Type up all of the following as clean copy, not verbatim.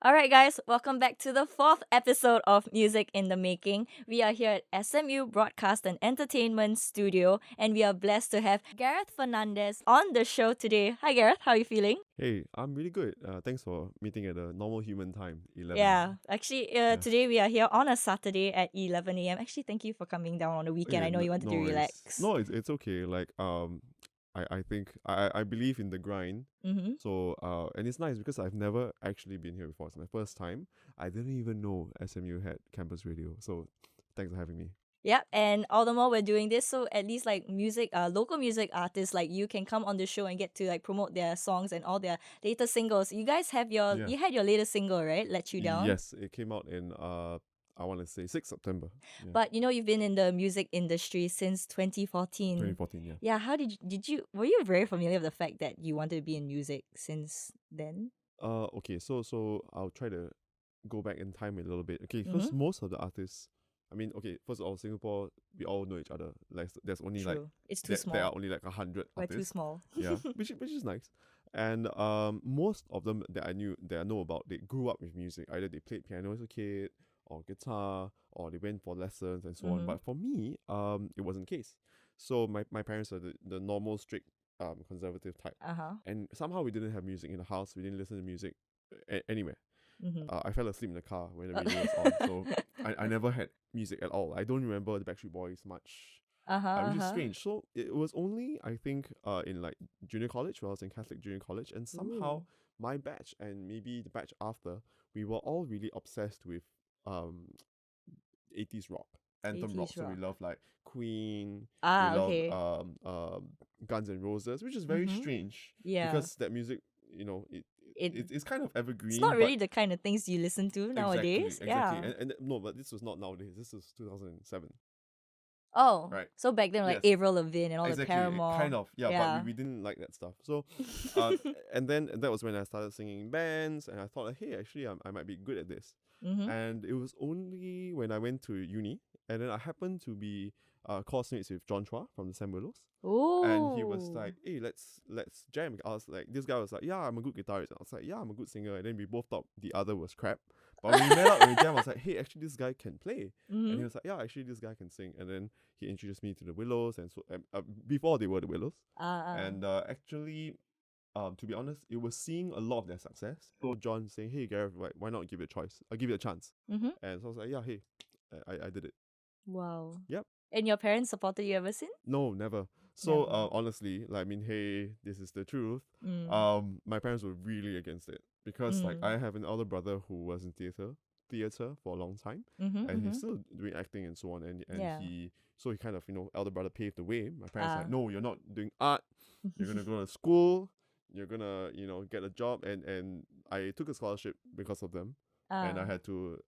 All right, guys, welcome back to the fourth episode of Music in the Making. We are here at SMU Broadcast and Entertainment Studio, and we are blessed to have Gareth Fernandez on the show today. Hi, Gareth, how are you feeling? Hey, I'm really good. Thanks for meeting at a normal human time, 11. Yeah, actually, Yeah. today we are here on a Saturday at 11 a.m. Actually, thank you for coming down on the weekend. Okay, I know you wanted no to worries. relax. No, it's okay. I think I believe in the grind. Mm-hmm. So and it's nice because I've never actually been here before. It's my first time. I didn't even know SMU had campus radio. So thanks for having me. Yep, and all the more we're doing this, so at least like music, local music artists like you can come on the show and get to like promote their songs and all their latest singles. You guys have Yeah. you had your latest single, right? Let You Down. Yes, it came out in I want to say 6 September. Yeah. But you know you've been in the music industry since 2014. 2014, yeah. Yeah, how did you were you very familiar with the fact that you wanted to be in music since then? Okay, so I'll try to go back in time a little bit. Okay, Mm-hmm. first, most of the artists, I mean, okay, first of all, Singapore, we all know each other. Like, there's only like True. It's too there are small. only like 100 We're too artists. small. Yeah, which is nice. And most of them that I know about, they grew up with music. Either they played piano as a kid, or guitar, or they went for lessons and so on. Mm-hmm. But for me, it wasn't the case. So my parents are the normal strict conservative type, Uh-huh. and somehow we didn't have music in the house. We didn't listen to music anywhere. Mm-hmm. I fell asleep in the car when the radio was on, so I never had music at all. I don't remember the Backstreet Boys much, Uh-huh. which is Uh-huh. strange. So it was only, I think, in like junior college, when I was in Catholic junior college, and somehow Ooh. my batch and maybe the batch after, we were all really obsessed with um 80s rock, anthem rock. 80s So we rock. love like Queen, we Ah, love okay. Guns N' Roses, which is very Mm-hmm. strange Yeah. because that music, It it's kind of it's evergreen, not but really the kind of things you listen to exactly, nowadays. exactly. Yeah. And no, but this was not nowadays. This was 2007, Oh, right? so back then like Yes, Avril Lavigne and all the exactly. Kind Paramore. of, yeah. But we, Yeah. we didn't like that stuff. So, uh, and then that was when I started singing in bands, and I thought, like, hey, actually, I might be good at this. Mm-hmm. And it was only when I went to uni, and then I happened to be classmates with John Chua from the Sam Willows, and he was Ooh. like, "Hey, let's jam." I was like, this guy was like, "Yeah, I'm a good guitarist." I was like, "Yeah, I'm a good singer." And then we both thought the other was crap. But when we met up and we jammed, I was like, "Hey, actually, this guy can play." And Mm-hmm. he was like, "Yeah, actually, this guy can sing." And then he introduced me to the Willows, and so before they were the Willows, Uh, and actually. To be honest, it was seeing a lot of their success. So John saying, "Hey Gareth, why not give it a choice? I'll give it a chance." mm-hmm. And so I was like, "Yeah, hey, I did it." Wow. Yep. And your parents supported you ever since? No, never. So Never. honestly, like, I mean, hey, this is the truth. Mm. My parents were really against it because like Mm. I have an elder brother who was in theater for a long time, Mm-hmm. and Mm-hmm. he's still doing acting and so on. And Yeah. he kind of, elder brother paved the way. My parents Ah. like, no, you're not doing art. You're gonna go to school. You're gonna get a job. And I took a scholarship because of them, and I Ah. had to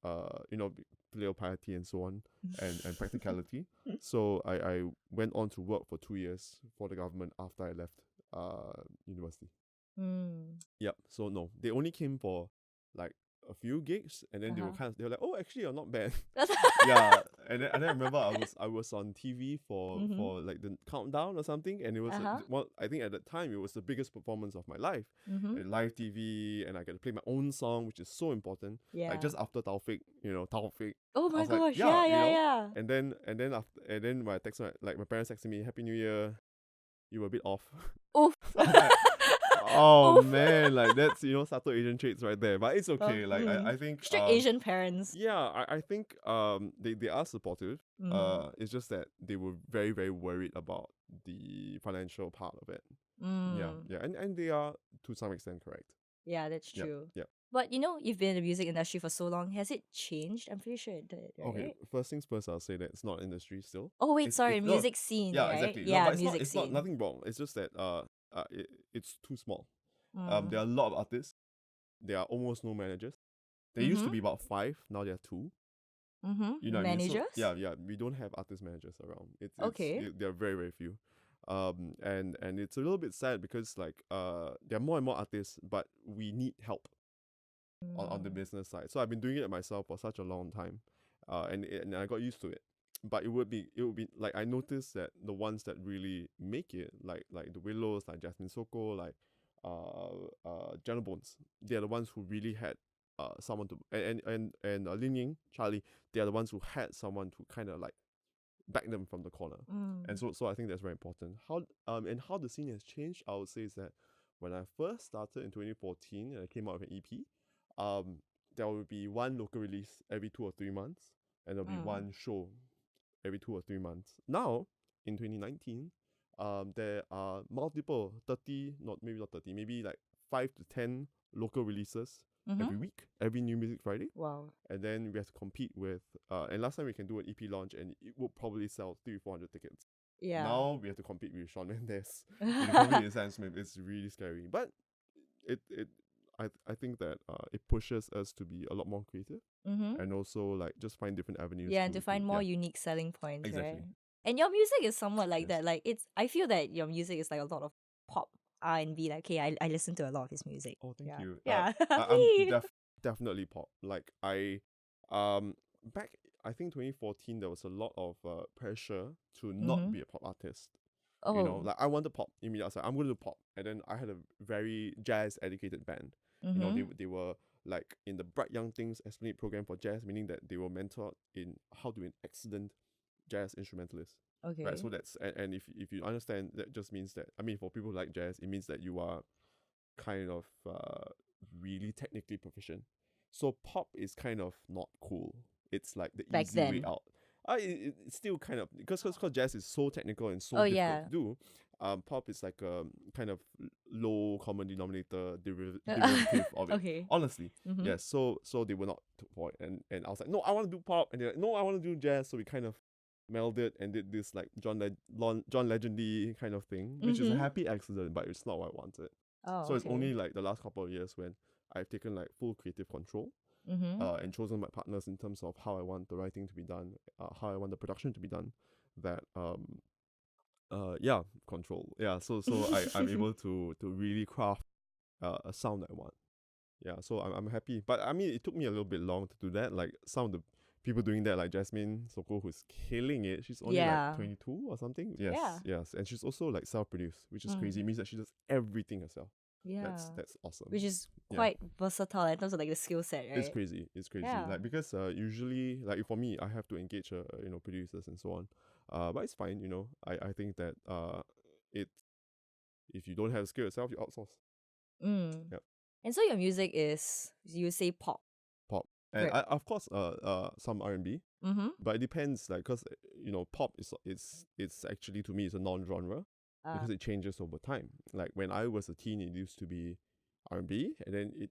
filial piety and so on, and practicality. So I went on to work for 2 years for the government after I left university. Mm. Yep. So no, they only came for like a few gigs, and then Uh-huh. they were like, oh, actually, you're not bad. Yeah. And then I remember I was on TV Mm-hmm. for like the countdown or something, and it was Uh-huh. I think at that time it was the biggest performance of my life. Mm-hmm. Live TV, and I get to play my own song, which is so important. Yeah. Like just after Taufik, Taufik, Oh I my was like, gosh, yeah, yeah, yeah, yeah. and then my parents texted me, Happy New Year. You were a bit off. Oof. So I was like, oh Oof. man, like that's subtle Asian traits right there. But it's Oh, okay. Like I think strict Asian parents. yeah, I think they are supportive. Mm. It's just that they were very, very worried about the financial part of it. Yeah, Mm. yeah, and they are to some extent correct. Yeah, that's Yep, true. yep. But you've been in the music industry for so long. Has it changed? I'm pretty sure it did, Okay, right? first things first, I'll say that it's not industry still. Oh wait, It's sorry, no, music scene, yeah, right? exactly. No, Yeah, but music it's not scene. nothing wrong. It's just that it's too small. There Mm. are a lot of artists. There are almost no managers. There used to Mm-hmm. be about five. Now there are two. Mm-hmm. You know what I mean? So Managers? yeah, yeah, we don't have artist managers around. Okay. There are very, very few. And it's a little bit sad because like there are more and more artists, but we need help on the Mm. business side. So I've been doing it myself for such a long time, and I got used to it. But it would be like, I noticed that the ones that really make it, like the Willows, like Jasmine Soko, like General Bones, they're the ones who really had someone to Lin Ying, Charlie, they are the ones who had someone to kind of like back them from the corner. And so I think that's very important. How the scene has changed, I would say, is that when I first started in 2014 and I came out with an EP, there will be one local release every 2 or 3 months, and there'll be one show every 2 or 3 months. Now, in 2019, there are multiple 30, maybe not 30, maybe like 5 to 10 local releases every week, every New Music Friday. Wow. And then we have to compete with, and last time we can do an EP launch and it would probably sell 300-400 tickets. Yeah. Now we have to compete with Shawn Mendes. We have to compete with Sam Smith. It's really scary. But I think that it pushes us to be a lot more creative and also like just find different avenues. Yeah, and to find more unique selling points, Exactly. right? And your music is somewhat like that. Like I feel that your music is like a lot of pop R&B. Like, okay, I listen to a lot of his music. Oh, thank Yeah. you. Yeah. I'm definitely pop. Like back I think 2014 there was a lot of pressure to not be a pop artist. You know, like I wanted pop. I mean, I was like, I'm going to do pop, and then I had a very jazz educated band. You know, they were like in the Bright Young Things Esplanade program for jazz, meaning that they were mentored in how to be an excellent jazz instrumentalist. Okay. Right. So that's and if you understand, that just means that, I mean, for people who like jazz, it means that you are kind of really technically proficient. So pop is kind of not cool. It's like the Back easy way then. out. It's still kind of, because jazz is so technical and so Oh, difficult yeah. to do. Pop is like a kind of low common denominator derivative of it. Okay. Honestly, yes. So they were not for it, and I was like, no, I want to do pop, and they're like, no, I want to do jazz. So we kind of melded and did this like John Legendy kind of thing, which is a happy accident, but it's not what I wanted. Oh, So it's okay. only like the last couple of years when I've taken like full creative control and chosen my partners in terms of how I want the writing to be done, how I want the production to be done, that control. Yeah, so I'm able to really craft a sound that I want. Yeah, so I'm happy. But I mean, it took me a little bit long to do that. Like some of the people doing that, like Jasmine Soko, who's killing it. She's only like 22 or something. Yes, yes. And she's also like self-produced, which is crazy. It means that she does everything herself. Yeah. That's awesome. Which is quite versatile in terms of like the skill set, right? It's crazy. It's crazy. Yeah. Like, because usually, like for me, I have to engage producers and so on. But it's fine. You know, I think that it if you don't have skill yourself, you outsource. Yep. And so your music is, you say pop. Pop. And Right. of course some R&B. But it depends, like, because pop is actually, to me, it's a non-genre because it changes over time. Like when I was a teen, it used to be R&B, and then it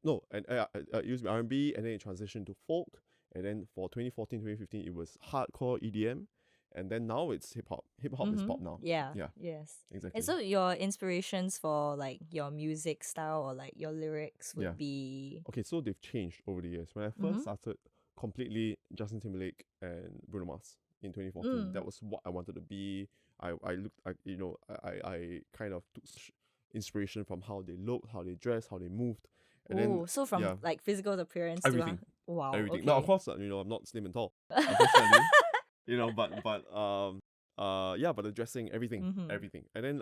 used to be R&B, and then it transitioned to folk, and then for 2014 2015 it was hardcore EDM, and then now it's hip-hop. Hip-hop is pop now. Yeah. Yeah. Yes. Exactly. And so your inspirations for like your music style or like your lyrics would be... Okay, so they've changed over the years. When I first started, completely Justin Timberlake and Bruno Mars in 2014. That was what I wanted to be. I kind of took inspiration from how they looked, how they dressed, how they moved. And then, so from like physical appearance everything. to... Wow. Everything. Okay. Now, of course, I'm not slim and tall, unfortunately. But but the dressing, everything. And then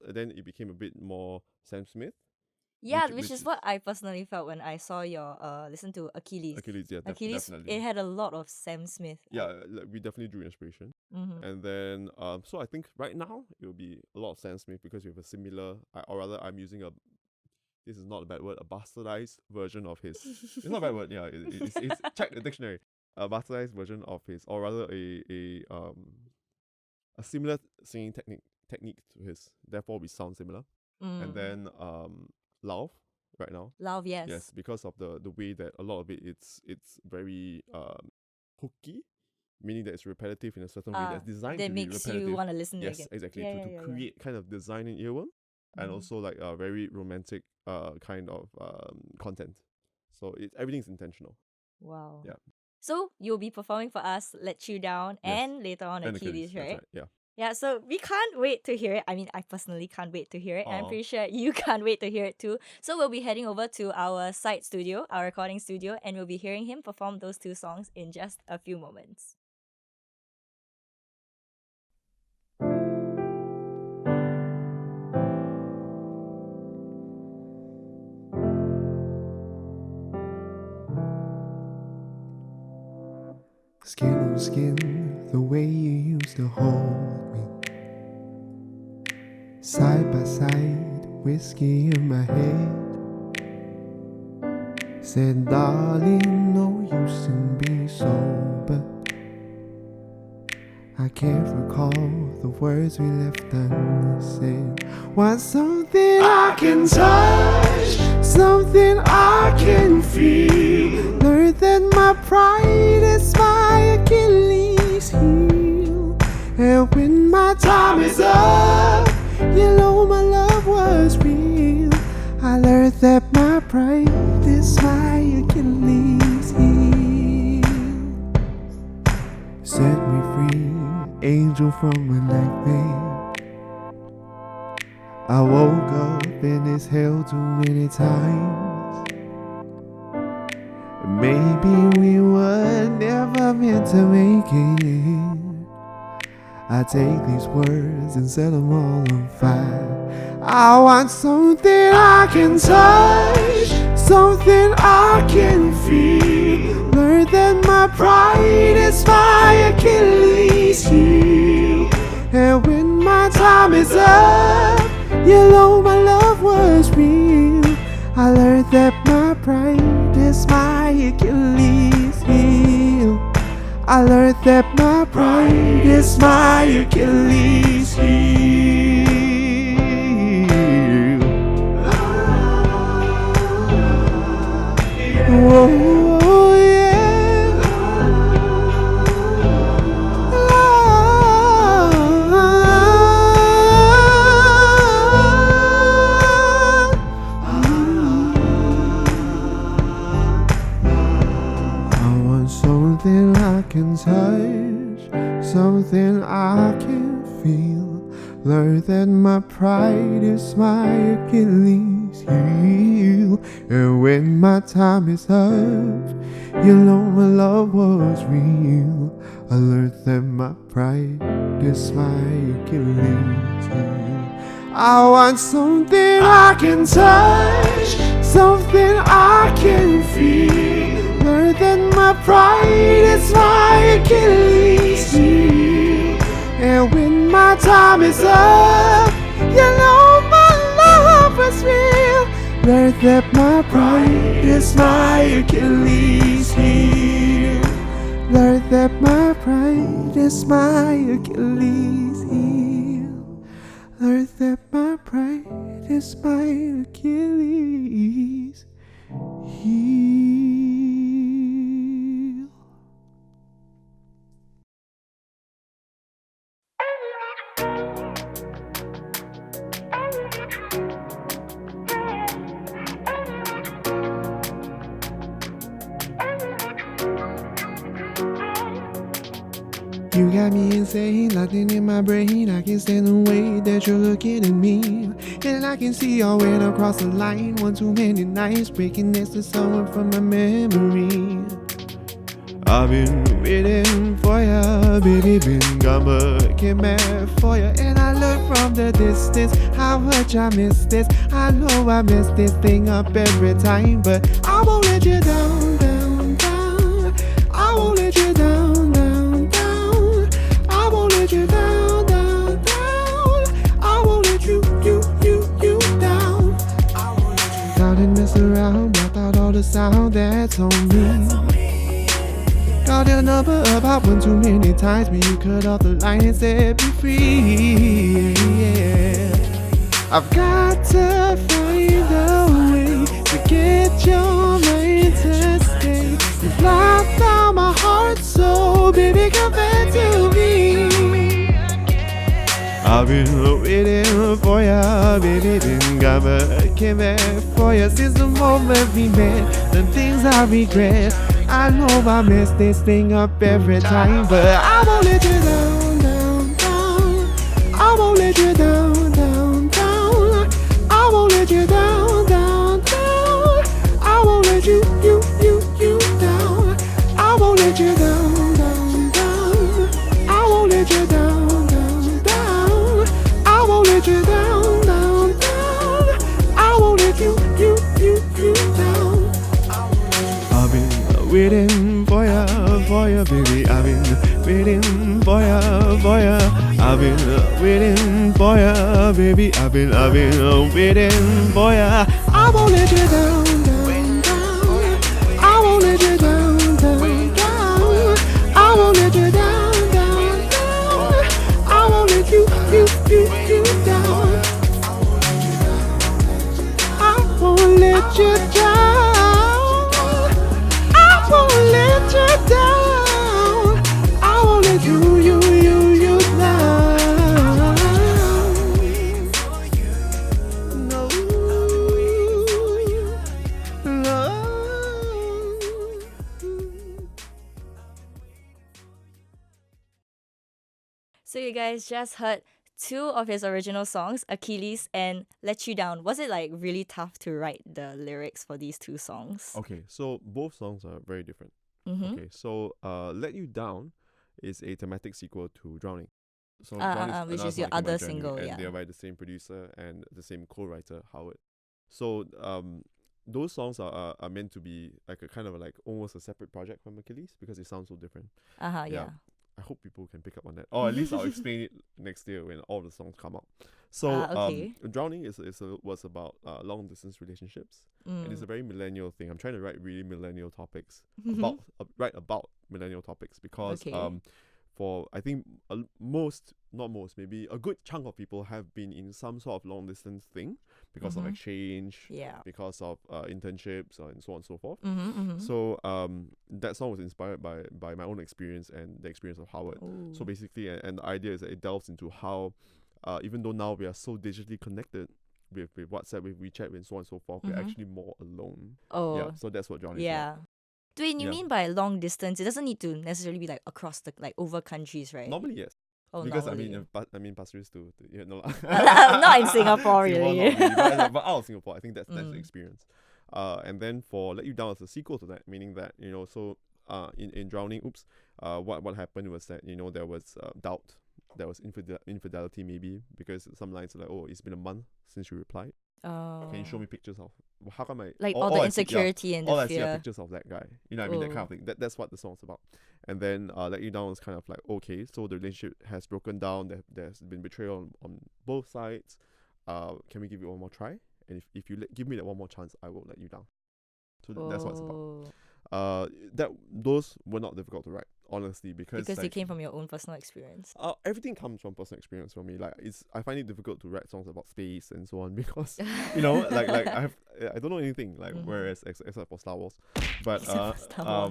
then it became a bit more Sam Smith. Yeah, which is what I personally felt when I saw your listen to Achilles. Achilles, yeah, Achilles, definitely. it had a lot of Sam Smith. Yeah, we definitely drew inspiration. And then so I think right now it will be a lot of Sam Smith because we have a similar, or rather I'm using this is not a bad word, a bastardized version of his. It's not a bad word, yeah. It's check the dictionary. A bastardized version of his, or rather a similar singing technique to his. Therefore, we sound similar. And then Lauf right now. Lauf, yes. Yes, because of the way that a lot of it's very hooky, meaning that it's repetitive in a certain way that's designed that to be makes repetitive. you want to listen Yes, again. exactly. To create kind of design and earworm, and also like a very romantic kind of content. So everything's intentional. Wow. Yeah. So you'll be performing for us Let You Down and later on And Achilles, right? That's right. Yeah. Yeah, so we can't wait to hear it. I mean, I personally can't wait to hear it. And I'm Aw. pretty sure you can't wait to hear it too. So we'll be heading over to our site studio, our recording studio, and we'll be hearing him perform those two songs in just a few moments. skin on skin, the way you used to hold me. Side by side, whiskey in my head. Said, darling, no use in being sober. I can't recall the words we left unsaid. Want something I can touch, something I can feel. Learned that my pride is my Achilles heel. And when my time is up, you know my love was real. I learned that my pride is my Achilles heel. Set me free, angel from a nightmare. I woke up in this hell too many times. Maybe we were never meant to make it. I take these words and set them all on fire. I want something I can touch, something I can feel. Learn that my pride is my Achilles heel. And when my time is up, you know my love was real. I learned that my pride is my Achilles heel. I learned that my pride is my Achilles heel. Oh, yeah. I want something I can touch, something I can feel. Learn that my pride is my Achilles heel. And when my time is up, you know my love was real. I learned that my pride is my Achilles heel. I want something I can touch, something I can feel. Learn that my pride is my Achilles heel. And when my time is up, you know my love was real. Learn that my pride is my Achilles heel. Learn that my pride is my Achilles heel. Learn that my pride is my Achilles heel. You got me insane, locked in my brain. I can't stand the way that you're looking at me. And I can see y'all went across the line. One too many nights, breaking next to someone from my memory. I've been waiting for ya, baby, been gone but came back for ya. And I look from the distance, how much I miss this. I know I mess this thing up every time, but I won't let you down, down, down. I won't let you down, down, down. I won't let you down, down, down. I won't let you down. I won't let you down and mess around, block out all the sound that's on me. Called your number about one too many times, but you cut off the line and said be free. Yeah. I've got to find a way to get your mind to stay. You've locked down my heart, so baby come back to me. I've been waiting for ya, baby, been gone but came back for ya. Since the moment we met, the things I regret. I know I mess this thing up every time, but I won't let you down, down, down. I won't let you down, down, down. I won't let you down, down, down. I won't let you down. I won't let you down, down, down. I won't let you down, down, down. I won't let you down, down, down. I won't let you down. I've been waiting for ya, baby. I've waiting for ya, baby. I've been waiting for ya. I won't let you down, down, down. I won't let you down, down, down. I won't let you down, down, down. I won't let you down. I won't let you down. I won't let you down. I won't let you down. No, no. So you guys just heard two of his original songs, Achilles and Let You Down. Was it like really tough to write the lyrics for these two songs? Okay, so both songs are very different. Mm-hmm. Okay, so Let You Down is a thematic sequel to Drowning. So which another is song your that came out other in January, single, and yeah. they're by the same producer and the same co-writer, Howard. So those songs are meant to be like a kind of like almost a separate project from Achilles because they sound so different. Yeah. I hope people can pick up on that, or at least I'll explain it next year when all the songs come out. So Okay. Drowning was about long distance relationships, and it's a very millennial thing. I'm trying to write really millennial topics write about millennial topics because Okay. for I think maybe a good chunk of people have been in some sort of long distance thing because of exchange, Yeah. because of internships and so on and so forth. Mm-hmm. So that song was inspired by my own experience and the experience of Howard. Ooh. So basically, and the idea is that it delves into how, even though now we are so digitally connected with WhatsApp, with WeChat, and so on and so forth, we're actually more alone. Oh. Yeah. So that's what Johnny's Yeah. about. Dwayne, you Yeah. mean by long distance, it doesn't need to necessarily be like across the like over countries, right? Normally, yes. Oh, Because normally. I mean Pasir Ris to no. Not in Singapore, really. Not really, but out of Singapore, I think that's the experience. And then for Let You Down as a sequel to that, meaning that so in Drowning, what happened was that there was doubt, there was infidelity maybe because some lines are like, oh, it's been a month since you replied. Oh. Can you show me pictures of how come I like all the insecurity and the all I see are fear. pictures of that guy. You know what I mean? That kind of thing. That's what the song's about. And then Let You Down is kind of like, okay, so the relationship has broken down. There's been betrayal on both sides. Can we give it one more try? And if you give me that one more chance, I will let you down. So that's what it's about. Those were not difficult to write, honestly, because they came from your own personal experience. Everything comes from personal experience for me. Like I find it difficult to write songs about space and so on because like I don't know anything like whereas except for Star Wars, but so I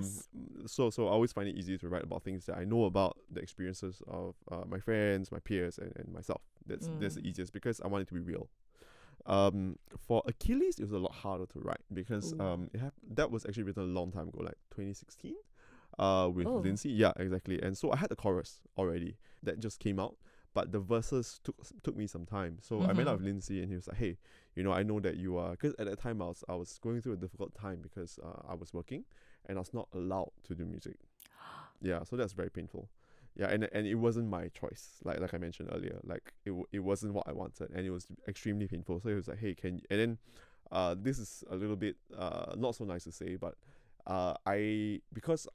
always find it easy to write about things that I know about, the experiences of my friends, my peers, and myself. That's the easiest because I want it to be real. For Achilles, it was a lot harder to write because that was actually written a long time ago, like 2016, with Lindsay. Yeah, exactly. And so I had the chorus already that just came out, but the verses took me some time. So I met up with Lindsay, and he was like, "Hey, I know that you are," because at that time I was going through a difficult time because I was working and I was not allowed to do music. Yeah, so that's very painful. Yeah, and it wasn't my choice, like I mentioned earlier. Like it wasn't what I wanted, and it was extremely painful. So he was like, "Hey, and then this is a little bit not so nice to say, but because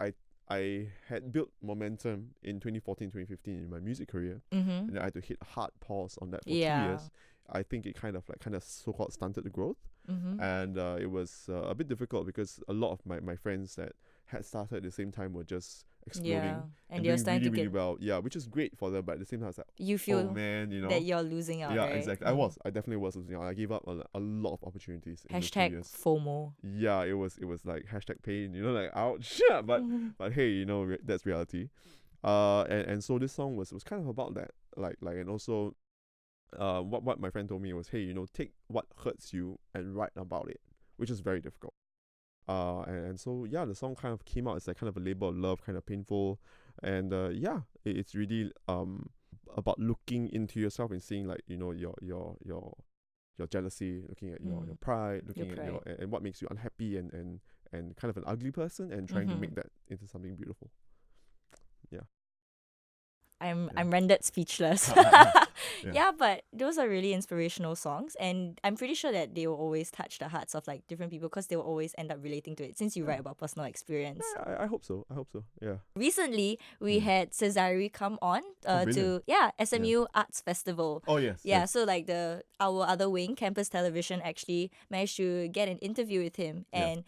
I had built momentum in 2014, 2015 in my music career, and I had to hit a hard pause on that for 2 years. I think it kind of so-called stunted the growth, and it was a bit difficult because a lot of my friends that had started at the same time were just exploding and you're doing starting really, to really well. Yeah, which is great for them, but at the same time, it's like, you feel oh man, that you're losing out. Yeah, right? exactly. I definitely was losing out. I gave up a lot of opportunities. In those 2 Hashtag years. FOMO. Yeah, it was like hashtag pain. Like ouch. but hey, that's reality. And so this song was kind of about that. Like and also, what my friend told me was, hey, take what hurts you and write about it, which is very difficult. And so yeah, the song kind of came out as like kind of a labor of love, kind of painful, and it's really about looking into yourself and seeing like your jealousy, looking at your pride, looking at your and what makes you unhappy and kind of an ugly person and trying to make that into something beautiful. Yeah. I'm rendered speechless. Yeah, but those are really inspirational songs, and I'm pretty sure that they will always touch the hearts of like different people because they will always end up relating to it since you write about personal experience. I hope so. I hope so. Yeah. Recently, we had Cesare come on brilliant. to SMU Arts Festival. Oh yes. Yeah, yes. so like our other wing, Campus Television, actually managed to get an interview with him. Yeah. And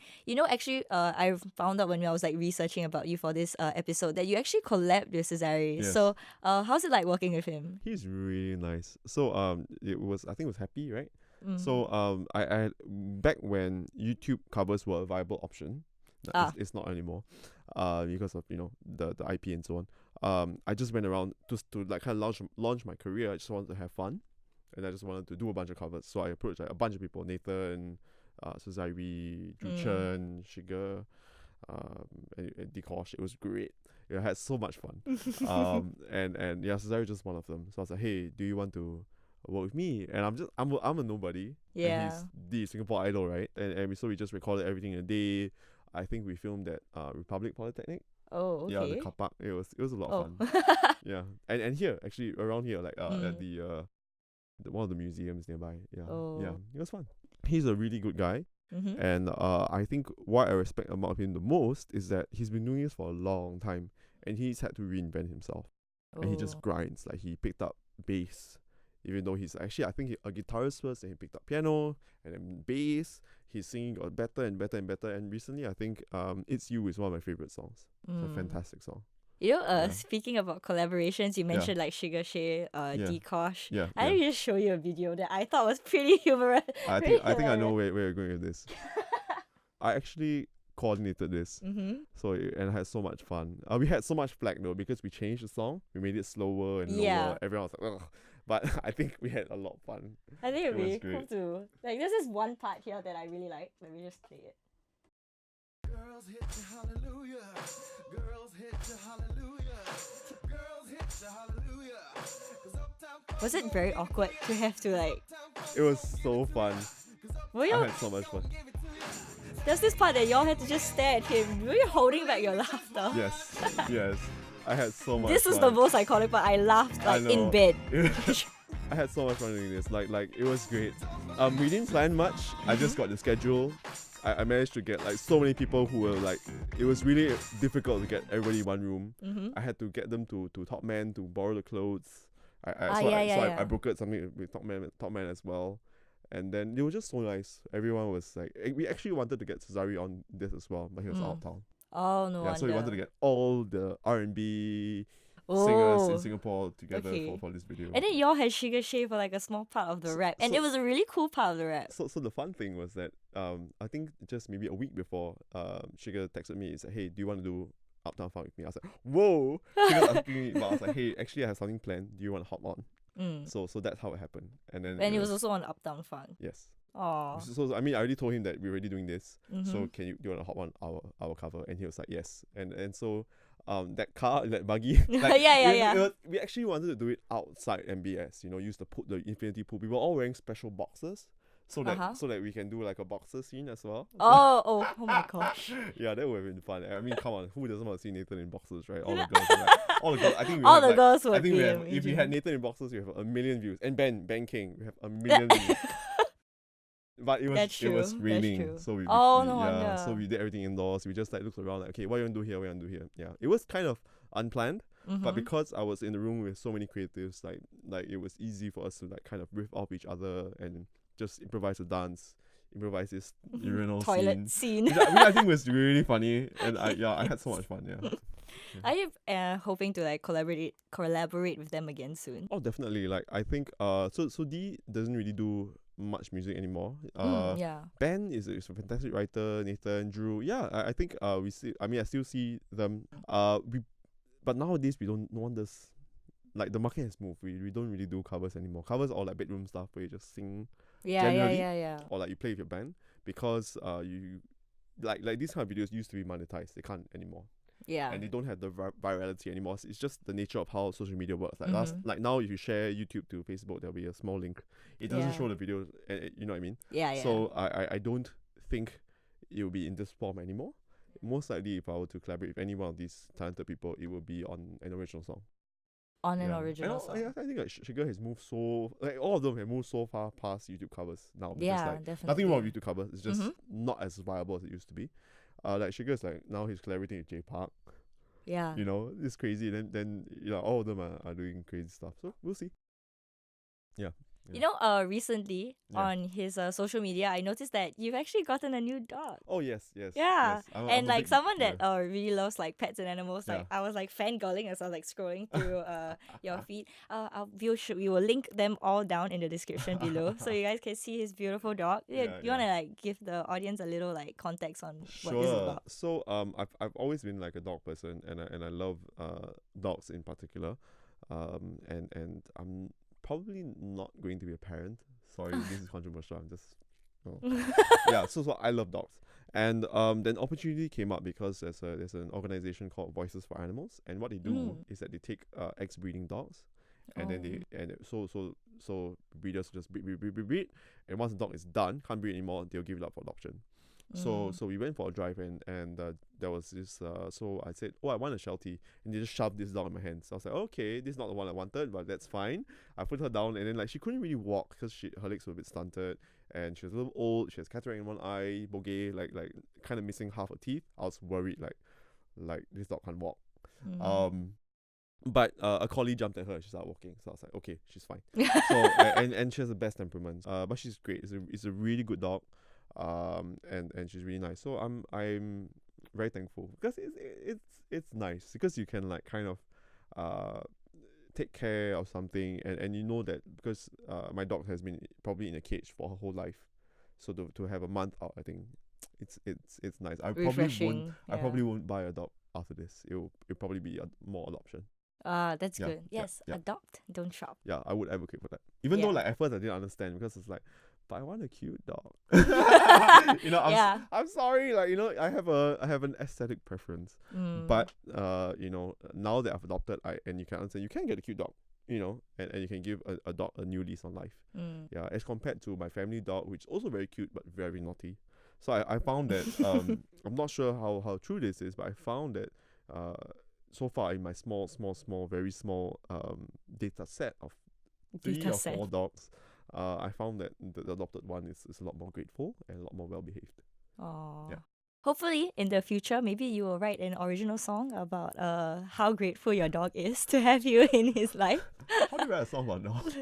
actually, I found out when I was like researching about you for this episode that you actually collabed with Cesare. Yes. So how's it like working with him? He's really nice. So I think it was Happy, right? So I back when YouTube covers were a viable option. It's not anymore. Because of the IP and so on. I just went around to like kind of launch my career. I just wanted to have fun, and I just wanted to do a bunch of covers. So I approached like a bunch of people: Nathan, Cesare, Drew Chen, Shiger, and Dikosh. It was great. I had so much fun. And yeah, Cesare is just one of them. So I was like, hey, do you want to work with me? And I'm a nobody. Yeah. And he's the Singapore Idol, right? And so we just recorded everything in a day. I think we filmed at Republic Polytechnic. Oh, okay. Yeah, the car park. It was a lot of fun. Yeah, and here actually around here, like at the one of the museums nearby. Yeah, yeah, it was fun. He's a really good guy, and I think what I respect about him the most is that he's been doing this for a long time, and he's had to reinvent himself, and he just grinds. Like he picked up bass, even though he's actually I think a guitarist first, and he picked up piano and then bass. His singing got better and better and better, and recently I think It's You is one of my favorite songs. It's a fantastic song. Speaking about collaborations, you mentioned like Sugar Shay, Dikosh. Yeah, I just show you a video that I thought was pretty humorous. I think I know where you're going with this. I actually coordinated this, so and I had so much fun. We had so much flack though because we changed the song. We made it slower and lower. Everyone was like, ugh. But I think we had a lot of fun. I think it'd be cool too. Like there's this one part here that I really like. Let me just play it. Girls hit the hallelujah. Girls hit the hallelujah. Girls hit the hallelujah. Was it very awkward to have to like? It was so fun. Were you? I had so much fun. There's this part that y'all had to just stare at him. Were you holding back your laughter? Yes. I had so much This fun. is the most iconic part. I laughed like in bed. I had so much fun doing this. Like it was great. We didn't plan much. I just got the schedule. I managed to get like so many people who were like, it was really difficult to get everybody in one room. I had to get them to Top Man to borrow the clothes. I brokered something with Top Man as well. And then they were just so nice. Everyone was like, we actually wanted to get Cesare on this as well, but he was out of town. Oh, no wonder. So we wanted to get all the R&B singers in Singapore together for this video. And then y'all had Sugar Shay for like a small part of the rap. And it was a really cool part of the rap. So the fun thing was that I think just maybe a week before, Sugar texted me and said, hey, do you want to do Uptown Funk with me? I was like, whoa! Sugar's asking me, but I was like, hey, actually I have something planned. Do you want to hop on? So that's how it happened. And then it was also on Uptown Funk. Yes. Aww. So I mean, I already told him that we're already doing this. So do you want to hop on our cover? And he was like, yes. And so that car, that buggy, like, we actually wanted to do it outside MBS. Use the infinity pool. We were all wearing special boxers. So that we can do like a boxer scene as well. Oh my gosh. Yeah, that would have been fun. I mean, come on, who doesn't want to see Nathan in boxers, right? All the girls were like, all the girls. I think all the girls would be if we had Nathan in boxers, we have 1 million views. And Ben King, we have 1 million views. But it was raining, so so we did everything indoors. We just like looked around like, okay, what you want to do here? What you want to do here? Yeah, it was kind of unplanned, but because I was in the room with so many creatives, like it was easy for us to like kind of riff off each other and just improvise a dance, improvise this urinal toilet scene. Which I think was really funny, and I had so much fun. Yeah. Are you hoping to like collaborate with them again soon? Oh, definitely. Like I think so D doesn't really do much music anymore. Ben is a fantastic writer. Nathan, Drew. Yeah, I think we see. I mean, I still see them. But nowadays no one does. Like the market has moved. We don't really do covers anymore. Covers are like bedroom stuff where you just sing. Yeah. Or like you play with your band because you like these kind of videos used to be monetized. They can't anymore. Yeah. And they don't have the virality anymore. It's just the nature of how social media works. Like now, if you share YouTube to Facebook, there'll be a small link. It doesn't show the video. You know what I mean? Yeah. So I don't think it will be in this form anymore. Most likely, if I were to collaborate with any one of these talented people, it will be on an original song. on an Yeah. original And song. I think like Sugar has moved so, like all of them have moved so far past YouTube covers now. Because Yeah, like definitely. nothing wrong with YouTube covers. It's just Mhm. not as viable as it used to be. Like Sugar's like now he's collaborating with J Park. Yeah. You know, it's crazy. And then you know all of them are doing crazy stuff. So we'll see. Yeah. You know, recently Yeah. on his social media, I noticed that you've actually gotten a new dog. Oh yes. Yeah, Yes. I'm and a like big- someone yeah. that really loves like pets and animals, like Yeah. I was like fangirling as I was like scrolling through your feed. We will link them all down in the description below, so you guys can see his beautiful dog. Yeah, You wanna like give the audience a little like context on what this is Sure. about? So I've always been like a dog person, and I love dogs in particular, and I'm probably not going to be a parent. Sorry, this is controversial. I'm just yeah. So I love dogs, and then opportunity came up because there's an organization called Voices for Animals, and what they do is that they take ex-breeding dogs, and then so breeders just breed, and once the dog is done, can't breed anymore, they'll give it up for adoption. So we went for a drive, and there was this so I said, oh, I want a Sheltie, and they just shoved this dog in my hands. So I was like, okay, this is not the one I wanted, but that's fine. I put her down, and then like she couldn't really walk because her legs were a bit stunted, and she was a little old. She has cataract in one eye, bogey, like kind of missing half her teeth. I was worried like this dog can't walk. But a collie jumped at her and she started walking. So I was like, okay, she's fine. So and she has the best temperament. But she's great. It's a really good dog. And she's really nice. So I'm very thankful because it's nice because you can like kind of take care of something, and you know that because my dog has been probably in a cage for her whole life, so to have a month out, I think it's nice. Refreshing. I probably won't buy a dog after this. It'll probably be more adoption. That's Yeah, good. yeah, Yes, yeah. adopt, don't shop. Yeah, I would advocate for that. Even though Yeah. like at first I didn't understand because it's like, but I want a cute dog. You know, Yeah. I'm sorry, like, you know, I have an aesthetic preference. But you know, now that I've adopted, and you can understand, you can get a cute dog, you know, and you can give a dog a new lease on life. Yeah, as compared to my family dog, which is also very cute but very naughty. So I found that I'm not sure how true this is, but I found that so far in my small, very small data set of 3 or 4 dogs, I found that the adopted one is a lot more grateful and a lot more well behaved. Aww. Yeah. Hopefully, in the future, maybe you will write an original song about how grateful your dog is to have you in his life. How do you write a song about dogs?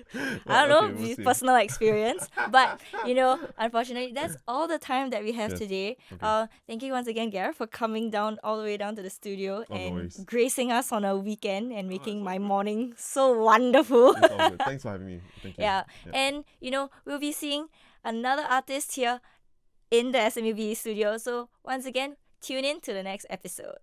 I don't know, Okay, we'll see. personal experience. But, you know, unfortunately, that's all the time that we have Yes. today. Okay. Thank you once again, Gareth, for coming down all the way down to the studio Oh, no and worries. gracing us on a weekend and making it's all my good. morning so wonderful. It's all good. Thanks for having me. Thank you. Yeah. And, you know, we'll be seeing another artist here in the SMUB studio. So, once again, tune in to the next episode.